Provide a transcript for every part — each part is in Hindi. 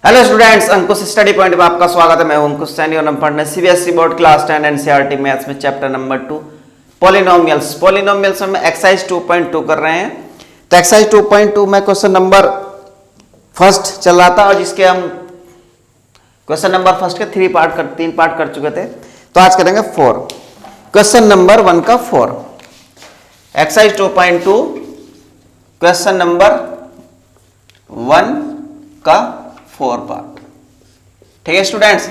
हेलो स्टूडेंट्स, अंकुश स्टडी पॉइंट में आपका स्वागत है। मैं हूं अंकुश सैनी और हम पढ़ रहे हैं CBSE board class 10 NCERT maths में चैप्टर नंबर 2 पॉलिनोमियल्स में एक्सरसाइज 2.2 कर रहे हैं। तो एक्सरसाइज 2.2 में क्वेश्चन नंबर फर्स्ट चल रहा था और जिसके हम क्वेश्चन नंबर फर्स्ट के तीन पार्ट कर चुके थे। तो आज करेंगे 4, क्वेश्चन नंबर 1 का 4। एक्सरसाइज 2.2 क्वेश्चन नंबर 1 का 4 पार्ट। ठीक है स्टूडेंट्स,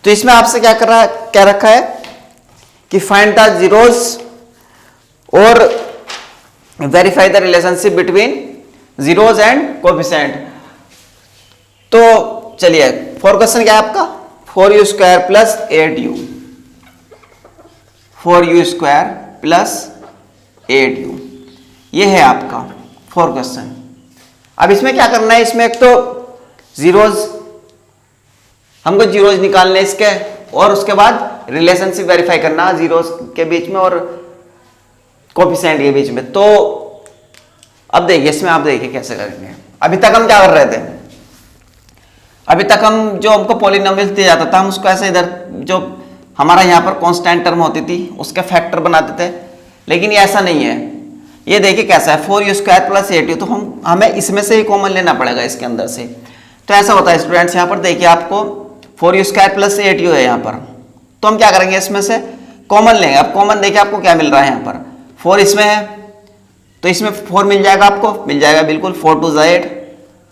तो इसमें आपसे क्या रखा है कि फाइंड द जीरोस और verify the relationship between zeros and coefficient. तो चलिए 4 क्वेश्चन क्या है आपका, 4u square plus 8u, 4u square plus 8u, ये है आपका 4 क्वेश्चन। अब इसमें क्या करना है, इसमें एक तो जीरोज, हमको जीरोज निकालने इसके, और उसके बाद रिलेशनशिप वेरीफाई करना जीरोज के बीच में और कोएफिशिएंट के बीच में। तो अब देखिए इसमें, आप देखिए कैसे करेंगे। अभी तक हम क्या कर रहे थे, अभी तक हम जो हमको पॉलिनोमियल दिया जाता था हम उसको ऐसे इधर जो हमारा यहाँ पर कांस्टेंट टर्म होती थी उसके फैक्टर बनाते थे, लेकिन ये ऐसा नहीं है। ये देखिए कैसा है, 4u स्क्वायर प्लस 8u, तो हमें इसमें से ही कॉमन लेना पड़ेगा इसके अंदर से। तो ऐसा होता है स्टूडेंट्स, यहाँ पर देखिए आपको 4u स्क्वायर प्लस 8u है यहाँ पर, तो हम क्या करेंगे इसमें से कॉमन लेंगे। अब कॉमन देखिए आपको क्या मिल रहा है, यहाँ पर 4 इसमें है तो इसमें 4 मिल जाएगा, आपको मिल जाएगा बिल्कुल, 4 2 8,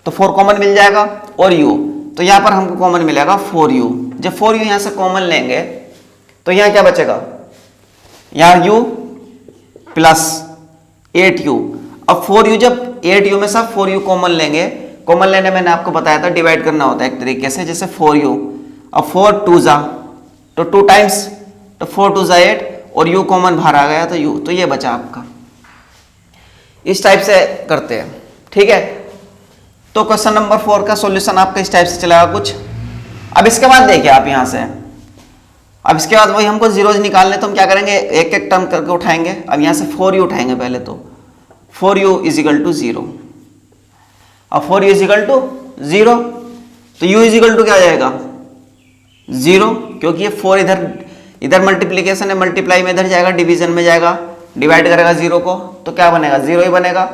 तो 4 कॉमन मिल जाएगा, और u तो यहाँ पर हमको कॉमन मिलेगा 4u। जब 4u यहाँ से कॉमन लेंगे तो यहाँ क्या बचेगा, यहाँ u प्लस 8u। अब 4u, जब 8u में सब 4u कॉमन लेंगे, कॉमन लेने मैंने आपको बताया था डिवाइड करना होता है एक तरीके से, जैसे 4u, अब 4 2 जा तो 2 टाइम्स, तो 4 2 जा 8 और u कॉमन बाहर आ गया तो u, तो ये बचा आपका। इस टाइप से करते हैं, ठीक है। तो क्वेश्चन नंबर 4 का सॉल्यूशन आपका इस टाइप से चलेगा कुछ। अब इसके बाद देखिए आप यहाँ से, अब इसके बाद वही हमको जीरोज निकालने, तो हम क्या करेंगे, एक एक टर्म करके उठाएंगे। अब यहाँ से 4u उठाएंगे पहले, तो 4u इज इक्वल टू 0। अब 4u इज इक्वल टू 0, तो u इज इक्वल टू क्या आ जाएगा 0, क्योंकि ये 4 इधर मल्टीप्लीकेशन है, मल्टीप्लाई में इधर जाएगा, डिवीजन में जाएगा, डिवाइड करेगा 0 को, तो क्या बनेगा 0 ही बनेगा।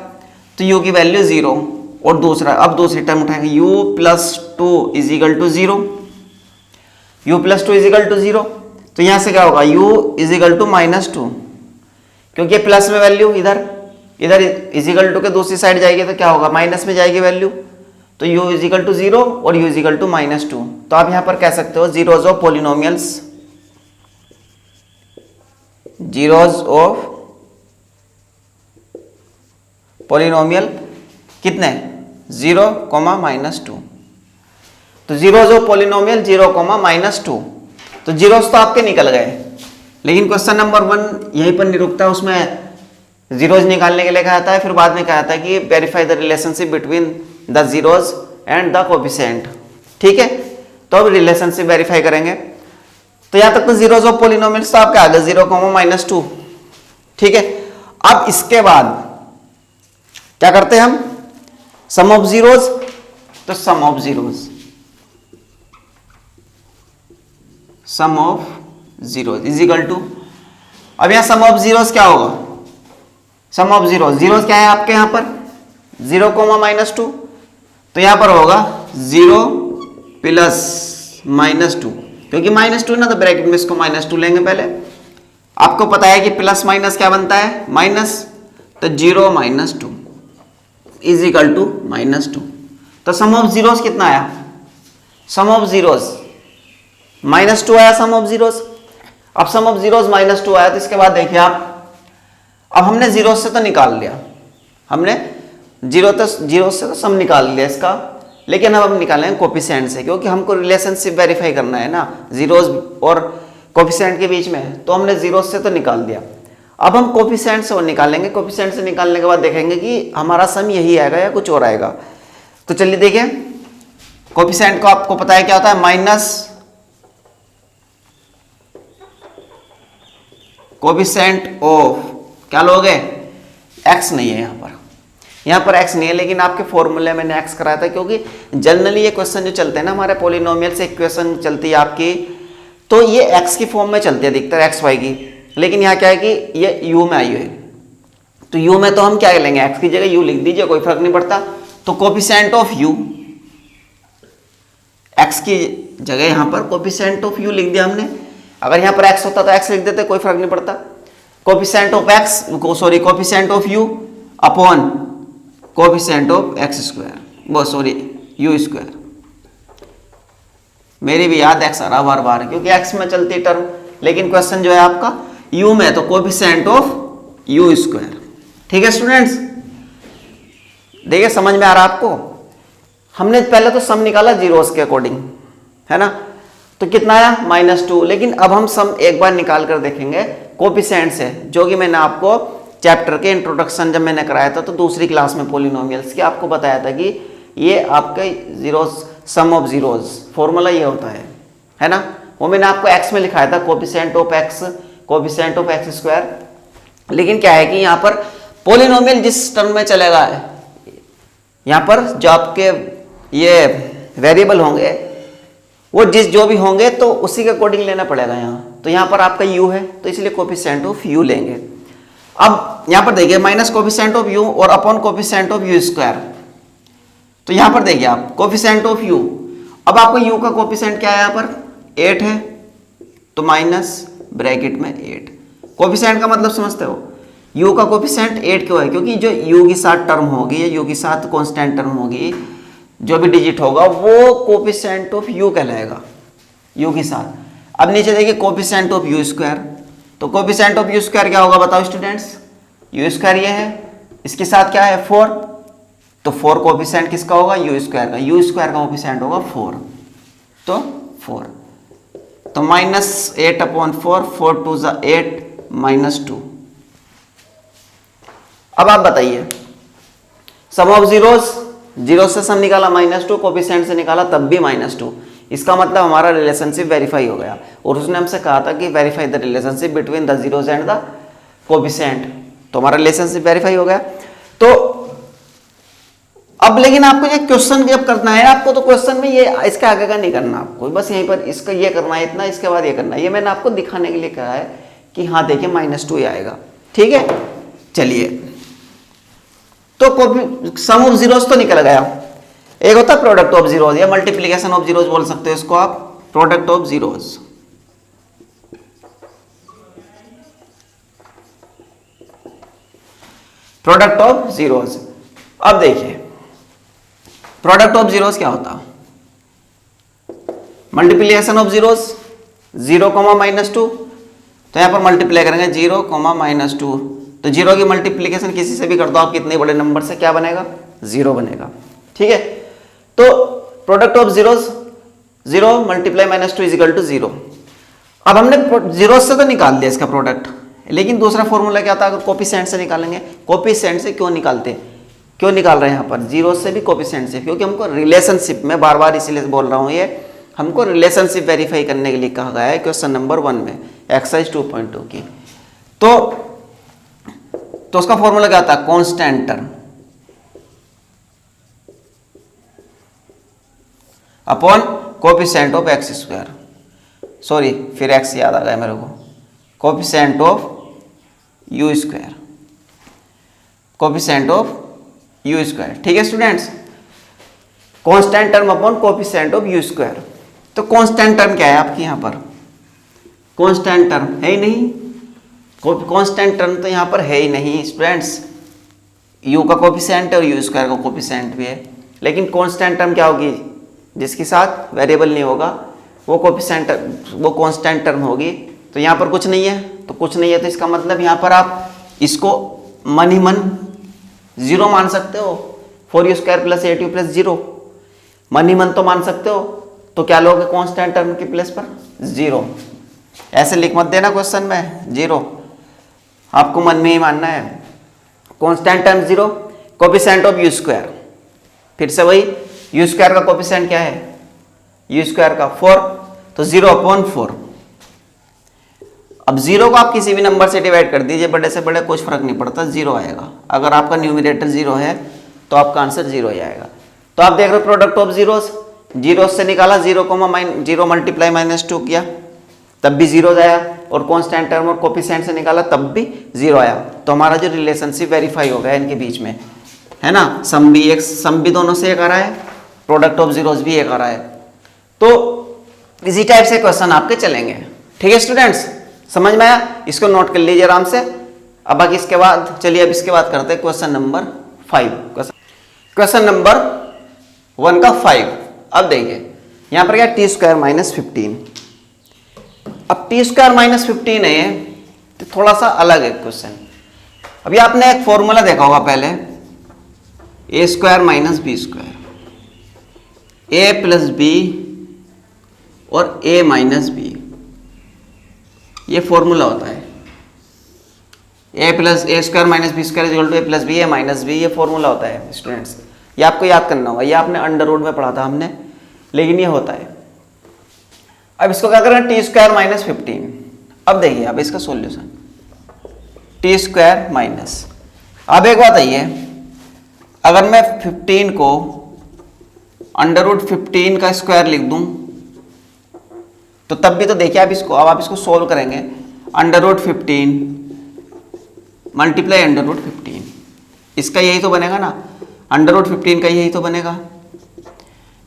तो u की वैल्यू 0, और दूसरा, अब दूसरी टर्म उठाएंगे, u plus 2 is equal to 0, u plus 2 is equal to 0, तो यहां से क्या होगा u इज इक्वल टू -2, क्योंकि प्लस में वैल्यू इधर इज इक्वल टू के दूसरी साइड जाएगी तो क्या होगा, माइनस में जाएगी वैल्यू, तो u इज इक्वल टू 0 और u इज इक्वल टू -2। तो आप यहां पर कह सकते हो zeros of polynomials, zeros of polynomial कितने, 0, -2। तो जीरोज ऑफ पॉलिनोमियल 0, -2, तो जीरोस तो आपके निकल गए, लेकिन क्वेश्चन नंबर 1 यहीं पर नहीं रुकता, उसमें जीरोज निकालने के लिए कहा था, फिर बाद में कहा था कि verify the relationship between the zeros and the coefficient. ठीक है, तो अब रिलेशनशिप वेरीफाई करेंगे। तो यहां तक तो जीरोज ऑफ पॉलिनोमियल्स तो आपके आ गए, 0, -2। ठीक है, अब इसके बाद क्या करते हैं हम, सम ऑफ जीरोज, तो sum of zeros is equal to, अब यहां सम ऑफ जीरोज क्या होगा, सम ऑफ जीरोज क्या है आपके यहां पर 0, -2, तो यहां पर होगा 0 प्लस -2, क्योंकि -2 ना, तो ब्रैकेट में इसको -2 लेंगे पहले। आपको पता है कि प्लस माइनस क्या बनता है, माइनस, तो 0 -2 इज इक्वल टू -2। तो सम ऑफ जीरोज कितना आया, सम ऑफ जीरोज -2 आया सम ऑफ जीरोज। अब सम ऑफ जीरोज -2 आया, तो इसके बाद देखिए आप, अब हमने जीरो से तो निकाल लिया, हमने जीरो से तो सम निकाल लिया इसका, लेकिन अब हम निकालेंगे कोएफिशिएंट से, क्योंकि हमको रिलेशनशिप वेरीफाई करना है ना जीरोज और कोएफिशिएंट के बीच में। तो हमने जीरो से तो निकाल दिया, अब हम कोएफिशिएंट से निकालेंगे। कोएफिशिएंट से निकालने के बाद देखेंगे कि हमारा सम यही आएगा या कुछ और आएगा। तो चलिए देखिए, कोएफिशिएंट को आपको पता है क्या होता है, माइनस कोएफिशिएंट ऑफ क्या लोगे, x नहीं है यहाँ पर, यहाँ पर x नहीं है, लेकिन आपके फॉर्मूले मैंने x कराया था, क्योंकि जनरली ये क्वेश्चन जो चलते हैं ना हमारे पॉलिनोमियल से इक्वेशन चलती है आपकी, तो ये x की फॉर्म में चलती है अधिकतर, एक्स वाई की। लेकिन यहाँ क्या है कि ये u में आई है, तो u में तो हम क्या लेंगे, x की जगह u लिख दीजिए, कोई फर्क नहीं पड़ता। तो कोफिशिएंट ऑफ u, x की जगह यहाँ पर कोफिशिएंट ऑफ u लिख दिया हमने। अगर यहाँ पर x होता तो x लिख देते, कोई फर्क नहीं पड़ता। Coefficient of x, sorry coefficient of u upon coefficient of x square, वो सॉरी u स्क्वायर। मेरी भी याद x आ रहा बार बार, क्योंकि x में चलती है टर्म, लेकिन क्वेश्चन जो है आपका u में, तो कोफिशिएंट ऑफ u स्क्वायर। ठीक है स्टूडेंट्स, देखिए समझ में आ रहा आपको। हमने पहले तो सम निकाला जीरोस के अकॉर्डिंग, है ना, तो कितना आया -2। लेकिन अब हम सम एक बार निकाल कर देखेंगे कोफिशिएंट से, जो कि मैंने आपको चैप्टर के इंट्रोडक्शन जब मैंने कराया था, तो दूसरी क्लास में पॉलिनोमियल्स की आपको बताया था कि ये आपके zeros, sum of zeros formula ये होता है ना। वो मैंने आपको x में लिखाया था, coefficient of x, coefficient of x square. लेकिन क्या है कि यहाँ पर पॉलिनोमियल जिस टर्म में चलेगा, यहाँ पर जो आपके ये वेरिएबल होंगे वो जो भी होंगे तो उसी के अकॉर्डिंग लेना पड़ेगा यहाँ। तो यहाँ पर आपका u है, तो इसलिए कोफिशिएंट ऑफ u लेंगे। अब यहाँ पर देखिए माइनस कोफिशिएंट ऑफ u और upon coefficient of u square. तो यहाँ पर देखिए आप कोफिशिएंट ऑफ u, अब आपको u का कोफिशिएंट क्या है, यहाँ पर 8 है, तो माइनस ब्रैकेट में 8। कोफिशिएंट का मतलब समझते हो, u का कोफिशिएंट 8 क्यों है, क्योंकि जो u के साथ टर्म होगी या u के साथ कांस्टेंट टर्म होगी, जो भी डिजिट होगा वो कोफिशिएंट ऑफ u कहलाएगा, u के साथ। अब नीचे देखिए कोफिशिएंट ऑफ u स्क्वायर, तो कोफिशिएंट ऑफ u स्क्वायर क्या होगा बताओ स्टूडेंट्स, u स्क्वायर ये है, इसके साथ क्या है 4, तो 4 कोफिशिएंट किसका होगा, u स्क्वायर का। u स्क्वायर का कोफिशिएंट होगा 4, तो 4, तो -8 अपॉन 4, 4 2 = 8 -2। अब आप बताइए, सम ऑफ जीरोस, जीरो से सम निकाला -2, कोफिशिएंट से निकाला तब भी -2। इसका मतलब हमारा रिलेशनशिप वेरीफाई हो गया, और उसने हमसे कहा था कि verify the relationship between the zeros and the coefficient, तो हमारा रिलेशनशिप वेरीफाई हो गया। तो अब लेकिन आपको ये क्वेश्चन जब करना है आपको, तो क्वेश्चन में ये इसके आगे का नहीं करना आपको, बस यहीं पर इसका ये करना है इतना, इसके बाद ये करना है। ये मैंने आपको दिखाने के लिए कहा है कि हाँ देखिए -2 ही आएगा। ठीक है, चलिए, तो सम ऑफ जीरोस तो निकल गया। एक होता है प्रोडक्ट ऑफ जीरोस या मल्टीप्लिकेशन ऑफ जीरोस बोल सकते हो इसको आप, product of zeros. Product of zeros, अब देखिए प्रोडक्ट ऑफ जीरोस क्या होता, मल्टीप्लिकेशन ऑफ जीरोस 0, -2, तो यहां पर मल्टीप्लाई करेंगे 0, -2, तो 0 की मल्टीप्लिकेशन किसी से भी कर दो आप, कितने बड़े नंबर से, क्या बनेगा, 0 बनेगा। ठीक है, तो प्रोडक्ट ऑफ जीरोस 0 × -2 = 0। अब हमने जीरो से तो निकाल दिया इसका प्रोडक्ट, लेकिन दूसरा फॉर्मूला क्या था, अगर कोफिशिएंट से निकालेंगे। कोफिशिएंट से क्यों निकालते, क्यों निकाल रहे हैं यहाँ पर जीरो से भी कोफिशिएंट से, क्योंकि हमको रिलेशनशिप में, बार बार इसीलिए बोल रहा हूँ, ये हमको रिलेशनशिप वेरीफाई करने के लिए कहा गया है क्वेश्चन नंबर 1 में, एक्सरसाइज 2.2 की। तो उसका फॉर्मूला क्या था, constant term upon coefficient of x square, sorry फिर x याद आ गया मेरे को, coefficient of u square, coefficient of u square. ठीक है students, constant term upon coefficient of u square. तो कांस्टेंट टर्म क्या है आपकी यहाँ पर, कांस्टेंट टर्म है ही नहीं, कांस्टेंट टर्म तो यहाँ पर है ही नहीं स्टूडेंट्स। u का कोफिशिएंट और u स्क्वायर का कोफिशिएंट भी है, लेकिन कांस्टेंट टर्म क्या होगी, जिसके साथ वेरिएबल नहीं होगा वो कोफिशिएंट, वो कांस्टेंट टर्म होगी। तो यहाँ पर कुछ नहीं है, तो कुछ नहीं है, तो इसका मतलब यहाँ पर आप इसको मन ही मन 0 मान सकते हो, 4u² + 8u + 0, मन ही मन तो मान सकते हो। तो क्या लोगे कांस्टेंट टर्म के प्लेस पर 0, ऐसे लिख मत देना क्वेश्चन में 0, आपको मन में ही मानना है। Constant term 0, coefficient of u square, फिर से वही u स्क्वायर का कोफिशिएंट क्या है, u स्क्वायर का 4, तो 0/4। अब 0 को आप किसी भी नंबर से डिवाइड कर दीजिए, बड़े से बड़े कुछ फर्क नहीं पड़ता, 0 आएगा। अगर आपका न्यूमरेटर 0 है तो आपका आंसर 0 ही आएगा। तो आप देख रहे हो प्रोडक्ट ऑफ जीरोस, जीरो से निकाला, 0 मल्टीप्लाई -2 किया तब भी 0 आया, और कांस्टेंट टर्म और कोफिशिएंट से निकाला तब भी 0 आया। तो हमारा जो रिलेशनशिप वेरीफाई हो गया इनके बीच में, है ना। सम भी दोनों से एक आ रहा है, प्रोडक्ट ऑफ जीरोस भी एक आ रहा है। तो इसी टाइप से क्वेश्चन आपके चलेंगे। ठीक है स्टूडेंट्स, समझ में आया? इसको नोट कर लीजिए आराम से। अब बाकी इसके बाद चलिए, अब इसके बाद करते हैं क्वेश्चन नंबर 5। क्वेश्चन नंबर 1 का 5। अब देखिए यहां पर क्या, टी स्क्वायर माइनस 15। अब टी स्क्वायर माइनस 15 है तो थोड़ा सा अलग है क्वेश्चन। अभी आपने एक फॉर्मूला देखा होगा पहले, a square minus B square, a plus b और ए माइनस बी, ये फॉर्मूला होता है। A square minus B square equal to a plus b a minus b, ये फॉर्मूला होता है स्टूडेंट्स। ये आपको याद करना होगा, ये आपने अंडर रूट में पढ़ा था हमने, लेकिन ये होता है। अब इसको क्या करना, टी स्क्वायर माइनस 15। अब देखिए अब इसका सॉल्यूशन, टी स्क्वायर माइनस, अब एक बात आई है, अगर मैं 15 को अंडर रूट 15 का स्क्वायर लिख दूं तो तब भी तो देखिए आप इसको, अब आप इसको सोल्व करेंगे, under root 15 multiply under root 15, इसका यही तो बनेगा ना, अंडर रूट 15 का यही तो बनेगा।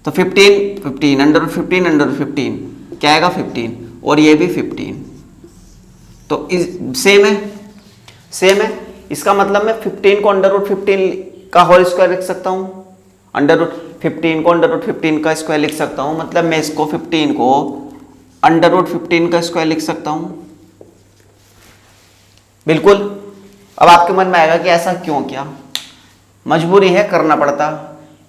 तो 15 अंडर रूट 15 क्या आएगा 15, और ये भी 15, तो सेम है। इसका मतलब मैं 15 को अंडर रूट 15 का होल स्क्वायर लिख सकता हूँ, अंडर रूट 15 को अंडर रूट 15 का स्क्वायर लिख सकता हूँ, मतलब मैं इसको 15 को अंडर रूट 15 का स्क्वायर लिख सकता हूँ। बिल्कुल। अब आपके मन में आएगा कि ऐसा क्यों किया, मजबूरी है, करना पड़ता,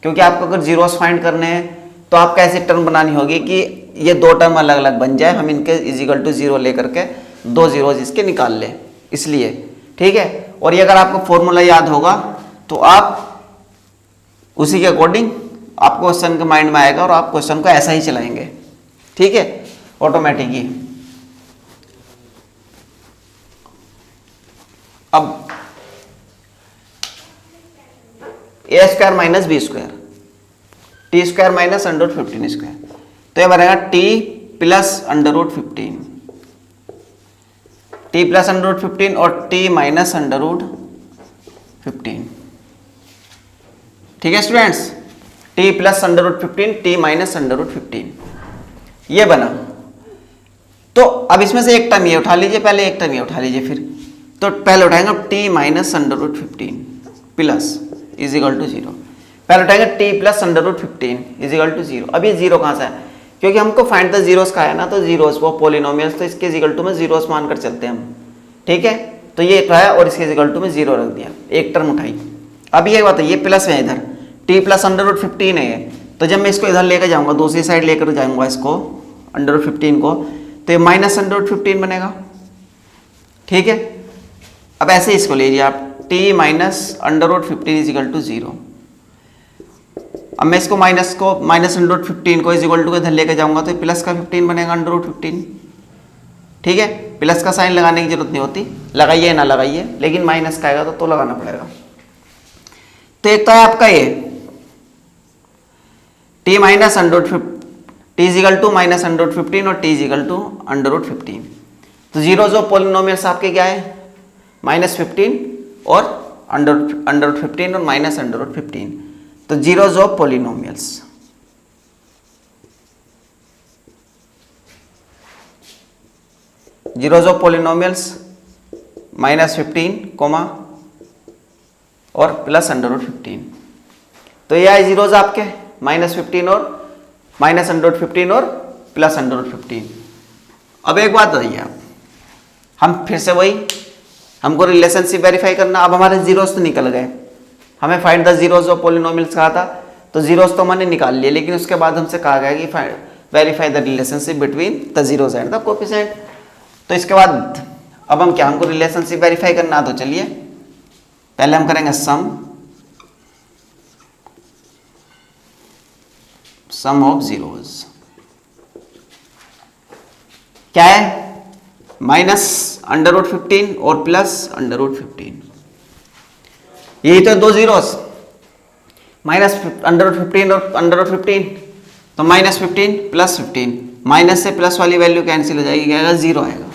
क्योंकि आपको अगर जीरोस फाइंड करने हैं तो आपको ऐसी टर्म बनानी होगी कि ये दो टर्म अलग अलग बन जाए, हम इनके इजिकल टू 0 लेकर के 2 जीरोज इसके निकाल लें, इसलिए। ठीक है, और ये अगर आपको फॉर्मूला याद होगा तो आप उसी के अकॉर्डिंग आपको क्वेश्चन के माइंड में आएगा और आप क्वेश्चन को ऐसा ही चलाएंगे। ठीक है, ऑटोमेटिक ही। अब A square minus B square, T square minus under root 15 square, तो ये बनेगा T plus under root 15, T plus under root 15 और टी माइनस अंडर रूट 15। ठीक है students, T plus under root 15, T minus under root 15, ये बना। तो अब इसमें से एक टर्म ये उठा लीजिए, पहले एक टर्म ये उठा लीजिए, फिर तो पहले उठाएंगे t minus under root 15 plus is equal to 0। पहले उठाएंगे t plus under root 15 is equal to 0। अब ये 0 कहाँ से है, क्योंकि हमको फाइंड द जीरोस का है ना, तो जीरोस वो पॉलिनोमियल्स, तो इसके इक्वल टू में जीरोस मानकर चलते हैं हम। ठीक है, तो ये उठाया और इसके इक्वल टू में 0 रख दिया, एक टर्म उठाई। अब ये बात है, ये प्लस है इधर, टी प्लस अंडर रूट 15 है, तो जब मैं इसको इधर लेकर जाऊंगा, दूसरी साइड लेकर जाऊंगा इसको अंडर रूट 15 को, तो ये माइनस अंडर रूट 15 बनेगा। ठीक है, अब ऐसे इसको लीजिए आप, t minus under root 15 is equal to 0। अब मैं इसको माइनस अंडर रूट 15 को इज इक्वल टू इधर लेकर जाऊंगा तो प्लस का 15 बनेगा अंडर रूट 15। ठीक है, प्लस का साइन लगाने की जरूरत नहीं होती, लगाइए ना लगाइए, लेकिन माइनस का आएगा तो लगाना पड़ेगा। तो एक तो है आपका ये t minus under root t is equal to minus under root 15 और t is equal to under root 15। तो जीरोज ऑफ पॉलिनोमियल्स आपके क्या है, -15 और अंडर रूट 15 और माइनस अंडर रूट 15। तो zeros of polynomials, zeros of polynomials -15 और प्लस अंडर रूट 15। तो ये है जीरोज आपके -15 और माइनस अंडर रूट 15 और प्लस अंडर रूट 15। अब एक बात बताइए आप, हम फिर से वही, हमको रिलेशनशिप वेरीफाई करना। अब हमारे जीरोस तो निकल गए, हमें find the zeros of polynomials कहा था, तो जीरोस तो हमने निकाल लिए, लेकिन उसके बाद हमसे कहा गया कि verify the relationship between the zeros and the coefficient. तो इसके बाद अब हम क्या, हमको रिलेशनशिप वेरीफाई करना, तो चलिए पहले हम करेंगे सम ऑफ जीरोस। क्या है, माइनस अंडर रूट 15 और प्लस अंडर रूट 15, यही तो दो जीरोस। माइनस अंडर रूट 15 और अंडर रूट 15, तो माइनस 15 प्लस 15, माइनस से प्लस वाली वैल्यू कैंसिल हो जाएगी, क्या आएगा 0 आएगा।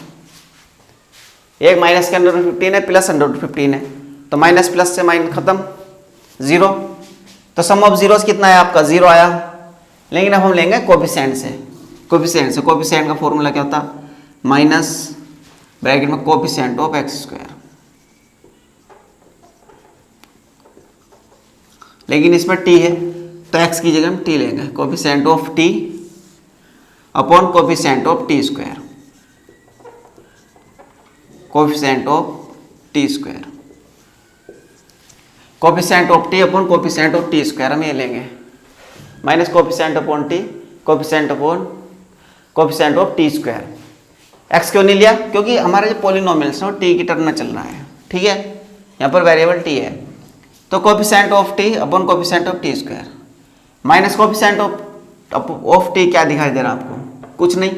एक माइनस के अंडर रूट 15 है, प्लस अंडर रूट 15 है, तो माइनस प्लस से माइनस खत्म, 0। तो सम ऑफ जीरोस कितना है आपका 0 आया। लेकिन अब हम लेंगे कोफिशिएंट से, कोफिशिएंट का फॉर्मूला क्या होता, माइनस ब्रैकेट में कोफिशिएंट ऑफ एक्स स्क्वायर। लेकिन इसमें टी है तो एक्स की जगह हम टी लेंगे, coefficient of T upon coefficient of T square, coefficient of T square, coefficient of T upon coefficient of T square हम ये लेंगे, minus coefficient upon T, coefficient upon coefficient of T square. X क्यों नहीं लिया, क्योंकि हमारे जो पॉलिनोमियल्स हैं वो टी की टर्म में चल रहा है, ठीक है, यहाँ पर वेरिएबल टी है, तो coefficient of T upon coefficient of T square, minus coefficient of T क्या दिखाई दे रहा है आपको, कुछ नहीं,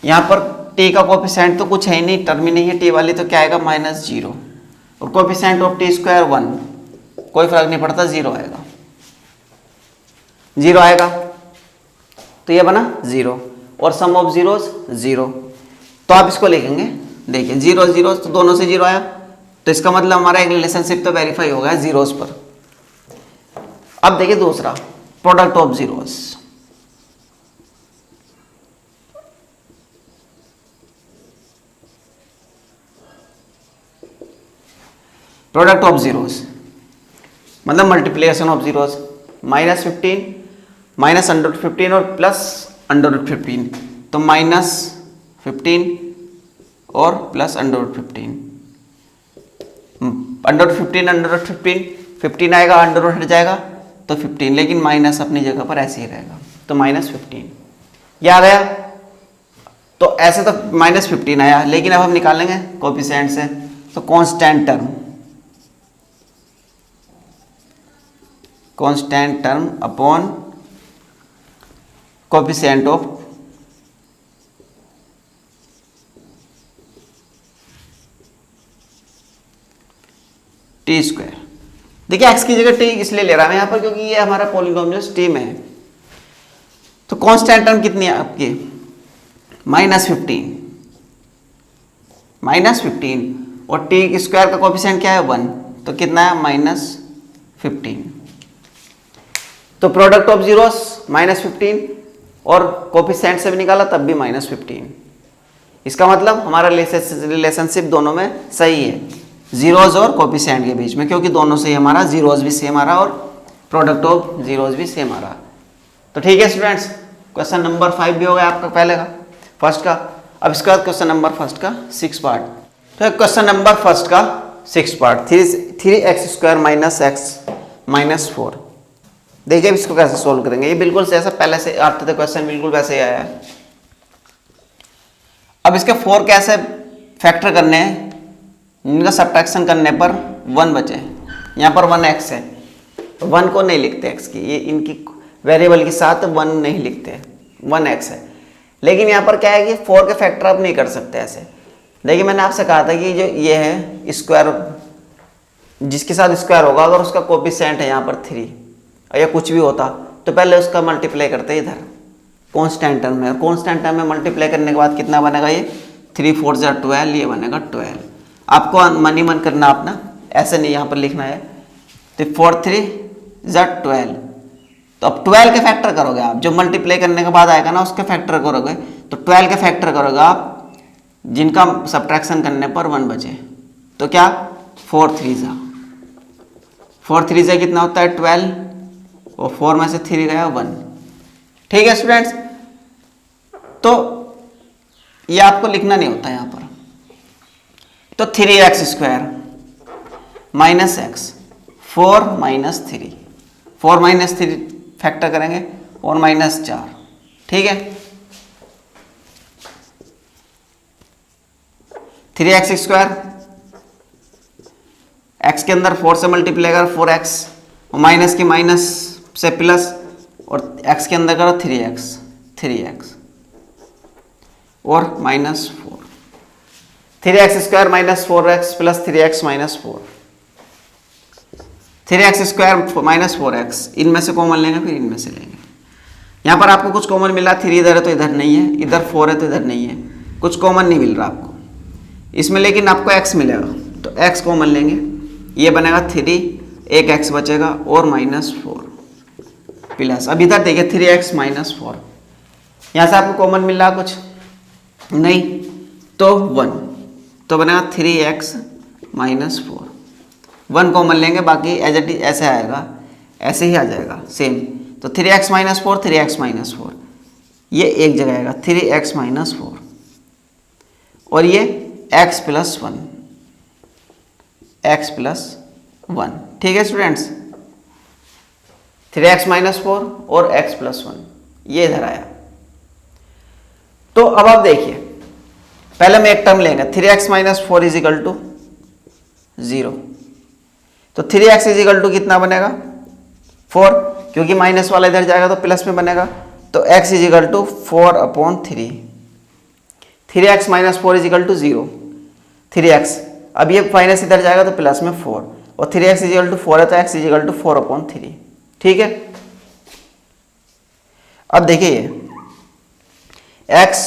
यहाँ पर टी का कोफिशिएंट तो कुछ है ही नहीं, टर्म ही नहीं है टी वाली, तो क्या आएगा -0, और कोफिशिएंट ऑफ टी स्क्वायर 1, कोई फर्क नहीं पड़ता, 0 आएगा, 0 आएगा, तो ये बना 0, और सम ऑफ जीरोस 0। तो आप इसको लिखेंगे, देखिए 0 0 तो दोनों से 0 आया, तो इसका मतलब हमारा एक रिलेशनशिप तो वेरीफाई हो गया जीरोस पर। अब देखिए दूसरा, product of zeros, product of zeros मतलब multiplication of zeros, -15 minus under root 15 और प्लस अंडर रूट 15, तो -15 और plus under root 15, under root 15 under root 15 आएगा, अंडर रूट हट जाएगा तो 15, लेकिन माइनस अपनी जगह पर ऐसे ही रहेगा, तो -15 ये आ गया। तो ऐसे तो -15 आया, लेकिन अब हम निकालेंगे कोफिशिएंट से, तो constant term upon coefficient of T square. देखिए एक्स की जगह टी इसलिए ले रहा है यहाँ पर क्योंकि ये हमारा पॉलिनोमियल टी में है। तो कांस्टेंट टर्म कितनी है आपकी, -15 और टी स्क्वायर का कोफिशिएंट क्या है 1, तो कितना है -15। तो प्रोडक्ट ऑफ जीरोस -15 और कोफिशिएंट से भी निकाला तब भी -15। इसका मतलब हमारा रिलेशनशिप दोनों में सही है, जीरोस और कोफिशिएंट के बीच में, क्योंकि दोनों से ही हमारा जीरोस भी सेम आ रहा और प्रोडक्ट ऑफ जीरोस भी सेम आ रहा। तो ठीक है स्टूडेंट्स, क्वेश्चन नंबर 5 भी हो गया आपका पहले का, फर्स्ट का। अब इसके बाद क्वेश्चन नंबर फर्स्ट का 6 पार्ट। तो क्वेश्चन नंबर फर्स्ट का 6 पार्ट, 3x² - x -4। देखिए अब इसको कैसे सोल्व करेंगे, ये बिल्कुल जैसा पहले से आते थे क्वेश्चन, बिल्कुल वैसे ही आया है। अब इसके 4 कैसे फैक्टर करने हैं, इनका सब्ट्रैक्शन करने पर 1 बचे, यहाँ पर 1x है, 1 को नहीं लिखते x की, ये इनकी वेरिएबल के साथ 1 नहीं लिखते, 1x है। लेकिन यहाँ पर क्या है कि 4 के फैक्टर आप नहीं कर सकते ऐसे। देखिए मैंने आपसे कहा था कि जो ये है स्क्वायर, जिसके साथ स्क्वायर होगा अगर उसका कोफिशिएंट है यहाँ पर 3 या कुछ भी होता तो पहले उसका मल्टीप्लाई करते इधर कांस्टेंट टर्म में, और कांस्टेंट टर्म में मल्टीप्लाई करने के बाद कितना बनेगा, ये 3 4 जा 12, ये बनेगा 12। आपको मन ही मन करना अपना, ऐसे नहीं यहाँ पर लिखना है। तो 4 3 जा 12, तो अब 12 के फैक्टर करोगे आप, जो मल्टीप्लाई करने के बाद आएगा ना उसके फैक्टर करोगे, तो 12 के फैक्टर करोगे आप जिनका सब्ट्रैक्शन करने पर 1 बचे, तो क्या 4 3 जा कितना होता है 12, और 4 में से 3 गया 1। ठीक है स्टूडेंट्स, तो ये आपको लिखना नहीं होता यहाँ पर। तो 3x² - x 4 - 3, 4 - 3 फैक्टर करेंगे और -4, ठीक है। 3x², x के अंदर 4 से मल्टीप्लाई कर 4x, और माइनस की माइनस से प्लस, और x के अंदर करो 3x और -4, 3x² - 4x + 3x - 4, 3x² minus 4x, इनमें से कॉमन लेंगे फिर इनमें से लेंगे। यहाँ पर आपको कुछ कॉमन मिला, 3 इधर है तो इधर नहीं है, इधर 4 है तो इधर नहीं है, कुछ कॉमन नहीं मिल रहा आपको इसमें, लेकिन आपको x मिलेगा तो x कॉमन लेंगे, ये बनेगा 3, एक x बचेगा और -4 प्लस, अब इधर देखिए 3x माइनस 4, यहाँ से आपको कॉमन मिल रहा कुछ नहीं तो 1, तो बनेगा 3x माइनस 4, 1 कॉमन लेंगे, बाकी एज इट इज ऐसे आएगा, ऐसे ही आ जाएगा सेम। तो 3x माइनस 4, 3x माइनस 4, ये एक जगह आएगा 3x माइनस 4 और ये x प्लस 1, x प्लस 1, ठीक है स्टूडेंट्स, 3x माइनस 4 और x प्लस 1 ये इधर आया। तो अब आप देखिए, पहले हम एक टर्म लेंगे, 3x minus 4 is equal to 0, तो 3x इज इक्वल टू कितना बनेगा 4, क्योंकि माइनस वाला इधर जाएगा तो प्लस में बनेगा, तो x is equal to 4/3, 3x minus 4 is equal to 0, 3x, अब ये माइनस इधर जाएगा तो प्लस में 4 और 3x इज इक्वल टू 4 है तो x इज इक्वल टू 4/3, ठीक है। अब देखिए ये x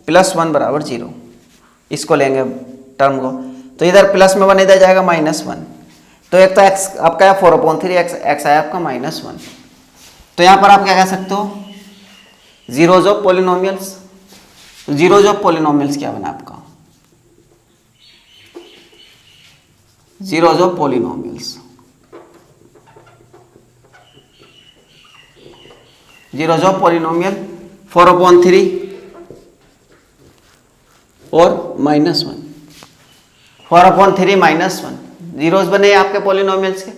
प्लस 1 बराबर 0, इसको लेंगे टर्म को, तो इधर प्लस में 1 इधर जाएगा -1, तो एक तो x आपका है 4/3, x आया आपका -1, तो यहाँ पर आप क्या कह सकते हो, zeros of polynomials. Zeros of polynomials क्या बना आपका, zeros of polynomials, zeros of polynomial 4/3 और -1, 4/3 -1 जीरोज बने आपके पॉलिनोमियल्स के,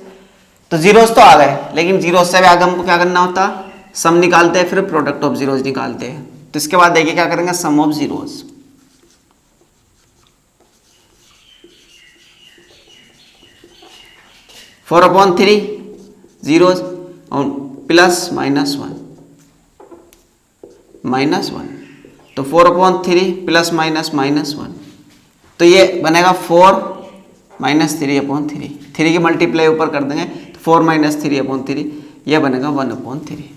तो जीरोज तो आ गए, लेकिन जीरोज से भी आगे हमको क्या करना होता, सम निकालते हैं, फिर प्रोडक्ट ऑफ जीरोज निकालते हैं। तो इसके बाद देखिए क्या करेंगे, सम ऑफ जीरोज, (4/3) जीरोज और प्लस -1, तो 4/3 प्लस -1, तो ये बनेगा 4 -3/3, 3 की मल्टीप्लाई ऊपर कर देंगे तो 4 - 3/3, यह बनेगा 1/3।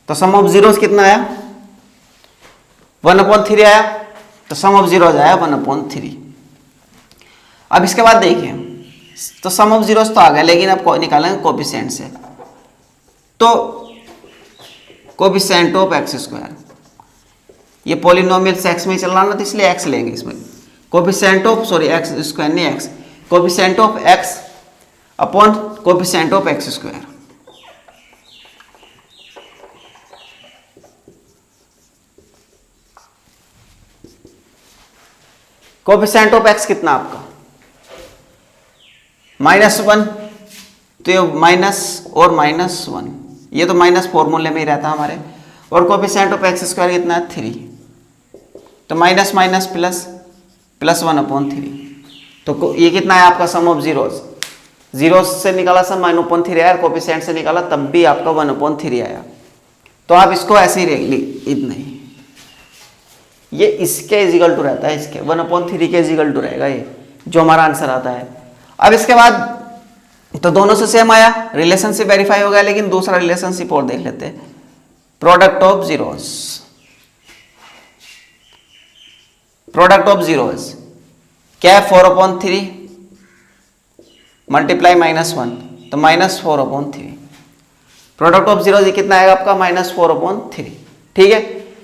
तो सम ऑफ जीरोज कितना आया, 1/3 आया, तो सम ऑफ जीरोज आया 1/3। अब इसके बाद देखिए, तो सम ऑफ जीरोज तो आ गया, लेकिन अब निकालेंगे कोफिशिएंट से, तो कोफिशिएंट ऑफ x², ये पॉलिनोमियल x में चल रहा ना, तो इसलिए x लेंगे इसमें, कोफिशिएंट ऑफ x² नहीं x, coefficient of x upon coefficient of x², coefficient of x कितना आपका -1, तो ये माइनस और -1, ये तो माइनस फॉर्मूले में ही रहता है हमारे, और कोफिशिएंट ऑफ x² कितना है 3, तो माइनस माइनस प्लस, प्लस 1/3, तो ये कितना है आपका सम ऑफ जीरोज, जीरोज से निकाला सम 1/3 आया, कोफिशिएंट से निकाला तब भी आपका 1/3 आया, तो आप इसको ऐसे ही इतना ही, ये इसके इजिकल टू रहता है, इसके 1/3 के इजिकल टू रहेगा ये, जो हमारा आंसर आता है। अब इसके बाद तो दोनों से सेम आया, रिलेशनशिप वेरीफाई हो गया, लेकिन दूसरा रिलेशनशिप और देख लेते हैं, product of zeros, product of zeros क्या है, 4/3 मल्टीप्लाई -1, तो -4/3, प्रोडक्ट ऑफ जीरोज कितना आएगा आपका -4/3, ठीक है।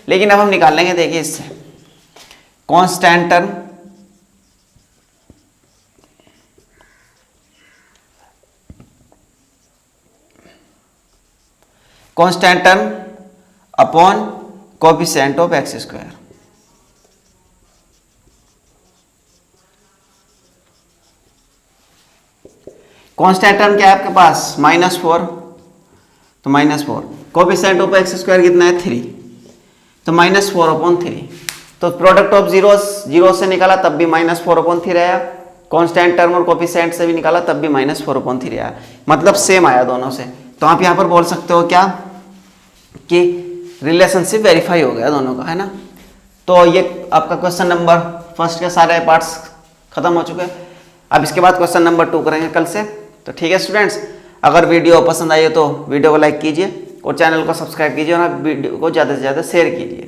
लेकिन अब हम निकालेंगे, देखिए इससे constant term, constant term upon coefficient of x², constant term क्या है आपके पास -4, तो -4, कोफिशिएंट ऑफ x² कितना है 3, तो -4/3, तो प्रोडक्ट ऑफ जीरोज, जीरो से निकाला तब भी -4/3 आया, कांस्टेंट टर्म और कोफिशिएंट से भी निकाला तब भी -4/3 आया, मतलब सेम आया दोनों से। तो आप यहाँ पर बोल सकते हो क्या कि रिलेशनशिप वेरीफाई हो गया दोनों का, है ना। तो ये आपका क्वेश्चन नंबर फर्स्ट के सारे पार्ट्स खत्म हो चुके हैं। अब इसके बाद क्वेश्चन नंबर 2 करेंगे कल से, तो ठीक है स्टूडेंट्स। अगर वीडियो पसंद आई हो तो वीडियो को लाइक कीजिए और चैनल को सब्सक्राइब कीजिए और वीडियो को ज़्यादा से ज़्यादा शेयर कीजिए।